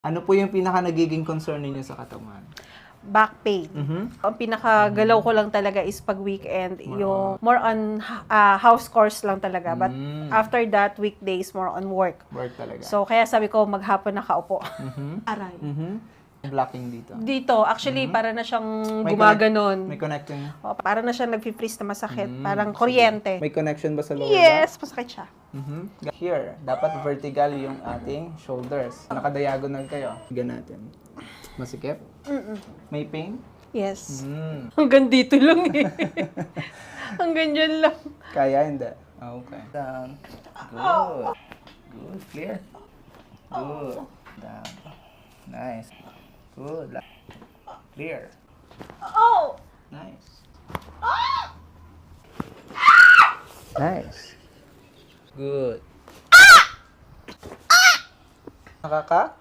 Ano po yung pinaka nagiging concern ninyo sa katawan? Back pain. Ang pinakagalaw ko lang talaga is pag weekend, more on house chores lang talaga. But after that, weekdays, more on work. Work talaga. So, kaya sabi ko, maghapon nakaupo. Aray. Blocking dito. Dito, actually, para na siyang May gumaganon. May connection. O, para na siyang nag-freeze na masakit. Parang kuryente. May connection ba sa lower back? Yes, masakit siya. Here, dapat vertical yung ating shoulders. Naka-diagonal kayo. Higa natin. Masikip? May pain? Yes. Hanggang dito lang eh. Hanggang dyan lang. Kaya, hindi. Okay. Down. Good. Good. Clear. Good. Down. Nice. Good. Clear. Oh! Nice. Nice. Good. Nakaka?